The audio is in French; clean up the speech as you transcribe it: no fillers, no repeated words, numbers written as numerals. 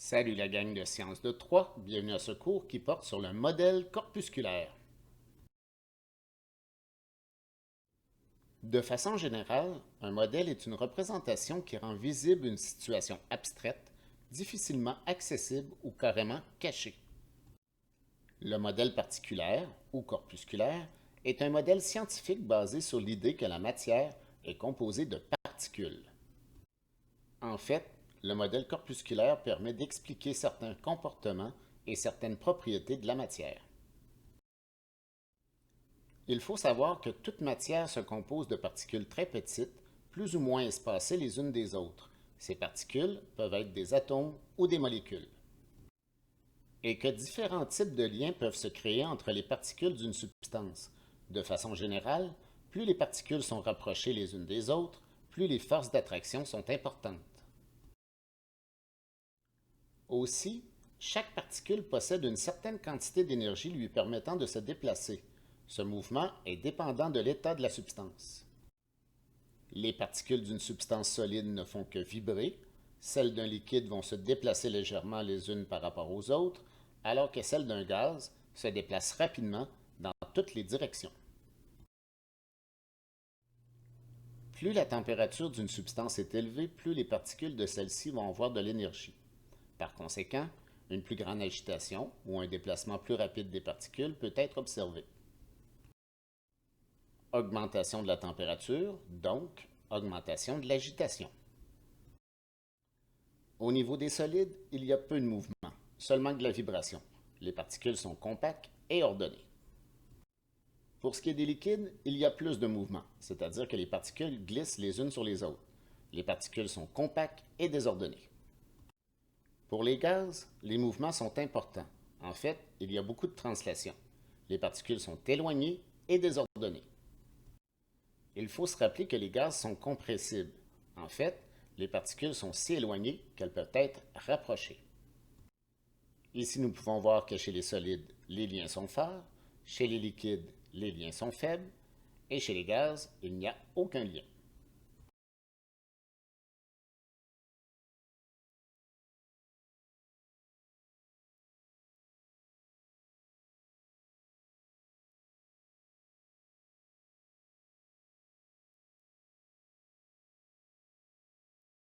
Salut la gang de Sciences de 3, bienvenue à ce cours qui porte sur le modèle corpusculaire. De façon générale, un modèle est une représentation qui rend visible une situation abstraite, difficilement accessible ou carrément cachée. Le modèle particulaire ou corpusculaire est un modèle scientifique basé sur l'idée que la matière est composée de particules. En fait, le modèle corpusculaire permet d'expliquer certains comportements et certaines propriétés de la matière. Il faut savoir que toute matière se compose de particules très petites, plus ou moins espacées les unes des autres. Ces particules peuvent être des atomes ou des molécules. Et que différents types de liens peuvent se créer entre les particules d'une substance. De façon générale, plus les particules sont rapprochées les unes des autres, plus les forces d'attraction sont importantes. Aussi, chaque particule possède une certaine quantité d'énergie lui permettant de se déplacer. Ce mouvement est dépendant de l'état de la substance. Les particules d'une substance solide ne font que vibrer, celles d'un liquide vont se déplacer légèrement les unes par rapport aux autres, alors que celles d'un gaz se déplacent rapidement dans toutes les directions. Plus la température d'une substance est élevée, plus les particules de celle-ci vont avoir de l'énergie. Par conséquent, une plus grande agitation ou un déplacement plus rapide des particules peut être observé. Augmentation de la température, donc augmentation de l'agitation. Au niveau des solides, il y a peu de mouvement, seulement de la vibration. Les particules sont compactes et ordonnées. Pour ce qui est des liquides, il y a plus de mouvement, c'est-à-dire que les particules glissent les unes sur les autres. Les particules sont compactes et désordonnées. Pour les gaz, les mouvements sont importants. En fait, il y a beaucoup de translation. Les particules sont éloignées et désordonnées. Il faut se rappeler que les gaz sont compressibles. En fait, les particules sont si éloignées qu'elles peuvent être rapprochées. Ici, nous pouvons voir que chez les solides, les liens sont forts, chez les liquides, les liens sont faibles, et chez les gaz, il n'y a aucun lien.